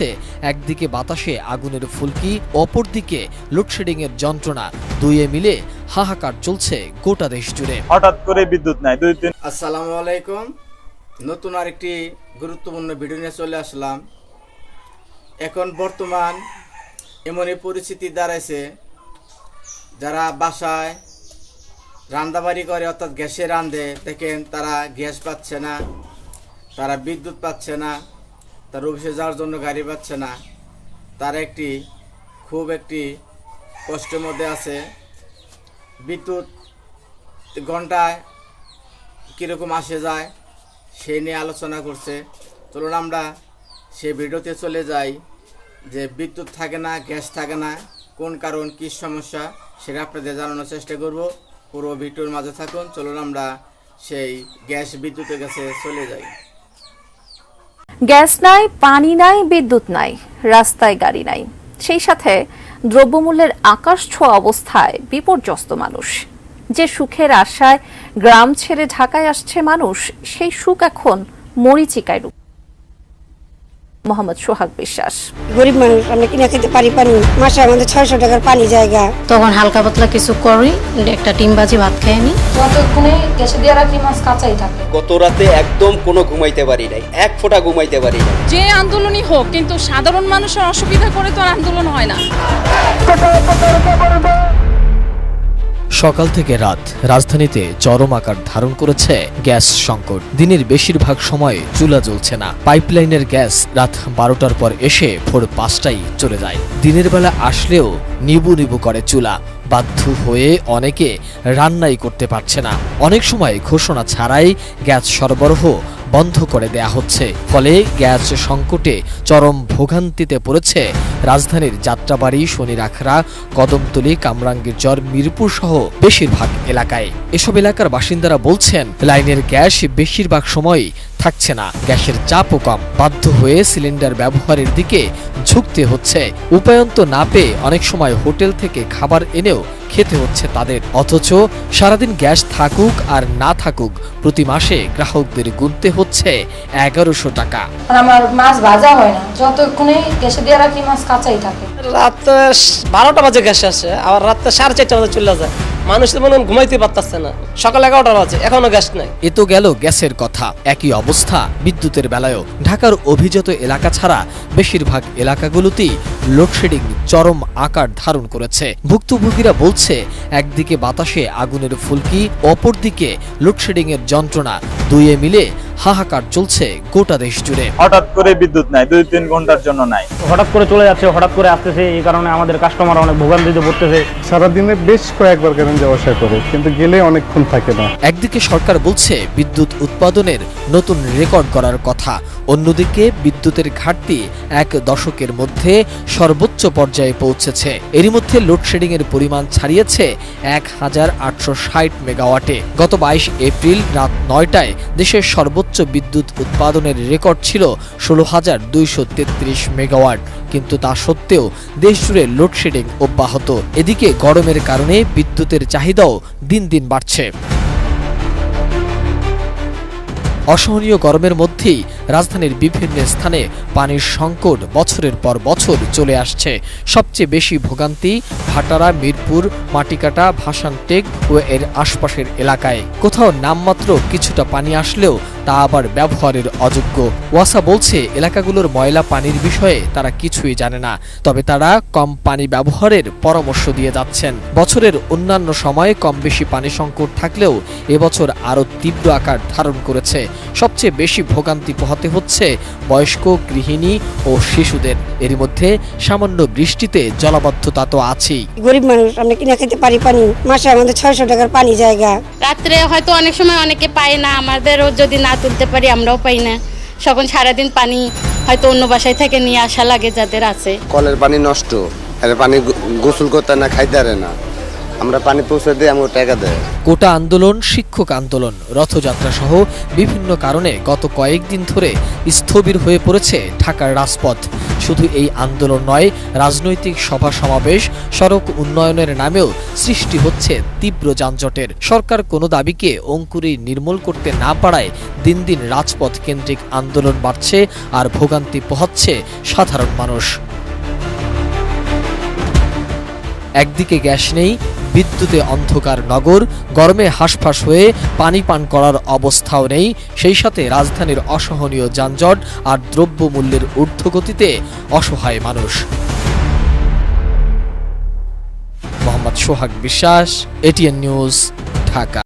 বলছে, একদিকে বাতাসে আগুনের ফুলকি, অপরদিকে লোডশেডিংয়ের যন্ত্রণা, দুয়ে মিলে হাহাকার চলছে গোটা দেশ জুড়ে। হঠাৎ করে বিদ্যুৎ নাই। আসসালামু আলাইকুম, নতুন আরেকটি গুরুত্বপূর্ণ ভিডিও নিয়ে চলে আসলাম। এখন বর্তমান এমনই পরিস্থিতি দাঁড়াইছে, যারা বাসায় রান্নাবাড়ি করে অর্থাৎ গ্যাসে রাঁধে, দেখেন তারা গ্যাস পাচ্ছে না, তারা বিদ্যুৎ পাচ্ছে না, তার অফিসে যাওয়ার জন্য গাড়ি পাচ্ছে না। তারা খুব একটি কষ্টের মধ্যে আছে। বিদ্যুৎ ঘন্টায় কীরকম আসে যায় সেই নিয়ে আলোচনা করছে। চলুন আমরা সেই ভিডিওতে চলে যাই, যে বিদ্যুৎ থাকে না, গ্যাস থাকে না, কোন কারণ, কী সমস্যা, সেটা আপনাদের জানানোর চেষ্টা করব। পুরো ভিডিওর মাঝে থাকুন। চলুন আমরা সেই গ্যাস বিদ্যুতের কাছে চলে যাই। গ্যাস নাই, পানি নাই, বিদ্যুৎ নাই, রাস্তায় গাড়ি নাই, সেই সাথে দ্রব্যমূল্যের আকাশ ছোঁয়া অবস্থায় বিপর্যস্ত মানুষ। যে সুখের আশায় গ্রাম ছেড়ে ঢাকায় আসছে মানুষ, সেই সুখ এখন মরীচিকায় ডুব। মোহাম্মদ সোহাগ বিশ্বাস। গরিব মানুষ, আমরা কিনে খেতে পারি পানি, মাসে আমাদের 600 টাকার পানি জায়গা। তখন হালকা পাতলা কিছু করি, একটা ডিম ভাজি ভাত খেয়ে নি। যতক্ষণে গ্যাসে দিয়ে রাখি মাছ কাঁচাই থাকে। গত রাতে একদম কোনো ঘুমাইতে পারি নাই, এক ফোঁটা ঘুমাইতে পারি নাই। যে আন্দোলনই হোক, কিন্তু সাধারণ মানুষের অসুবিধা করে তো আর আন্দোলন হয় না। সকাল থেকে রাত রাজধানীতে চরম আকার ধারণ করেছে গ্যাস সংকট। দিনের বেশিরভাগ সময় চুলা জ্বলছে না। পাইপলাইনের গ্যাস রাত 12টার পর এসে ভোর 5টায় চলে যায়। দিনের বেলা আসলেও নিবু নিবু করে চুলা। বাধ্য হয়ে অনেকে রান্নাই করতে পারছে না। অনেক সময় ঘোষণা ছাড়াই গ্যাস সরবরাহ বন্ধ করে দেয়া হচ্ছে। ফলে গ্যাস সংকটে চরম ভোগান্তিতে পড়েছে রাজধানীর যাত্রাবাড়ি, শনিরাখড়া, কদমতলী, কামরাঙ্গীরচর, মিরপুর সহ বেশিরভাগ এলাকায়। এসব এলাকার বাসিন্দারা বলছেন, লাইনের গ্যাস বেশিরভাগ সময়ই থাকছে না, গ্যাসের চাপও কম। বাধ্য হয়ে সিলিন্ডার ব্যবহারের দিকে ঝুঁকতে হচ্ছে। উপায়ন্ত না পেয়ে অনেক সময় হোটেল থেকে খাবার এনেও খেতে হচ্ছে তাদের। অথচ সারাদিন গ্যাস থাকুক আর না থাকুক, প্রতি মাসে গ্রাহকদের গুনতে হচ্ছে 1100 টাকা। আমার মাছ ভাজা হয় না, যতক্ষণে গ্যাসে দিয়ে রাখি মাছ কাঁচাই থাকে। রাত 12টা বাজে গ্যাস আসে, আবার রাত 4:30 বাজে চলে যায়। মানুষ তো মনে ঘুমাইতে পারতেছে না। সকাল 11টা বাজে, এখনো গ্যাস নাই। এ তো গেল গ্যাসের কথা। একই অবস্থা বিদ্যুতের বেলায়ও। ঢাকার অভিজাত এলাকা ছাড়া বেশিরভাগ এলাকাগুলোতেই লোডশেডিং চরম আকার ধারণ করেছে। ভুক্তভোগীরা বলছে, একদিকে বাতাসে আগুনের ফুলকি, অপরদিকে লোডশেডিংয়ের যন্ত্রণা, দুয়ে মিলে হাহাকার চলছে গোটা দেশ জুড়ে। হঠাৎ করে বিদ্যুৎ নাই, 2-3 ঘন্টার জন্য নাই। হঠাৎ করে চলে যাচ্ছে, হঠাৎ করে আসতেছে। এই কারণে আমাদের কাস্টমার অনেক ভোগান্তিতে পড়তেছে। সারাদিনে বেশ কয়েকবার কারেন্ট যাওয়া আসা করে, কিন্তু গেলে অনেকক্ষণ থাকে না। একদিকে সরকার বলছে বিদ্যুৎ উৎপাদনের নতুন রেকর্ড করার কথা, অন্যদিকে বিদ্যুতের ঘাটতি 1 দশকের মধ্যে সর্বোচ্চ পর্যায়ে পৌঁছেছে। এরই মধ্যে লোডশেডিং এর পরিমাণ ছাড়িয়েছে 1860 মেগাওয়াটে। গত 22 এপ্রিল রাত 9টায় দেশের সর্বোচ্চ বিদ্যুৎ উৎপাদনের রেকর্ড ছিল 16,233 মেগাওয়াট। কিন্তু তা সত্ত্বেও দেশজুড়ে লোডশেডিং অব্যাহত। এদিকে গরমের কারণে বিদ্যুতের চাহিদাও দিন দিন বাড়ছে। অসহনীয় গরমের মধ্যেই রাজধানীর বিভিন্ন স্থানে পানির সংকট বছরের পর বছর চলে আসছে। সবচেয়ে বেশি ভোগান্তি ভাটারা, মিরপুর, মাটিকাটা, ভাসানটেক ও এর আশপাশের এলাকায়। কোথাও নামমাত্র কিছুটা পানি আসলেও তা আবার ব্যবহারের অযোগ্য। ওয়াসা বলছে, এলাকাগুলোর ময়লা পানির বিষয়ে তারা কিছুই জানে না, তবে তারা কম পানি ব্যবহারের পরামর্শ দিয়ে যাচ্ছেন। বছরের অন্যান্য সময়ে কম বেশি পানি সংকট থাকলেও এবছর আরও তীব্র আকার ধারণ করেছে। সবচেয়ে বেশি ভোগান্তি পোহাতে হচ্ছে বয়স্ক, গৃহিণী ও শিশুদের। এর মধ্যে সামান্য বৃষ্টিতে জলাবদ্ধতা তো আছেই। গরিব মানুষ, আমরা কিনে খেতে পারি পানি, মাসে আমাদের 600 টাকার পানি জায়গা। রাত্রে হয়তো অনেক সময় অনেকে পায় না, আমাদেরও যদি না তুলতে পারি আমরাও পাই না। তখন সারাদিন পানি হয়তো অন্য বাসায় থেকে নিয়ে আসা লাগে যাদের আছে। কলের পানি নষ্ট, এর পানি গোসল করতে না, খাইতে পারে না। আমরা পানি পৌঁছে দিই, আমরা টাকা দেয়। কোটা আন্দোলন, শিক্ষক আন্দোলন, রথযাত্রা সহ বিভিন্ন কারণে গত কয়েকদিন ধরে স্থবির হয়ে পড়েছে ঢাকার রাজপথ। শুধু এই আন্দোলন নয়, রাজনৈতিক সভা সমাবেশ, সড়ক উন্নয়নের নামেও সৃষ্টি হচ্ছে তীব্র যানজটের। সরকার কোনো দাবিকে অঙ্কুরেই নির্মূল করতে না পারায় দিন দিন রাজপথ কেন্দ্রিক আন্দোলন বাড়ছে আর ভোগান্তি পোহাচ্ছে সাধারণ মানুষ। একদিকে গ্যাস নেই, বিদ্যুতে অন্ধকার নগর, গরমে হাঁসফাঁস হয়ে পানি পান করার অবস্থাও নেই, সেই সাথে রাজধানীর অসহনীয় যানজট আর দ্রব্যমূল্যের ঊর্ধ্বগতিতে অসহায় মানুষ। মোহাম্মদ সোহাগ বিশ্বাস, এটিএন নিউজ, ঢাকা।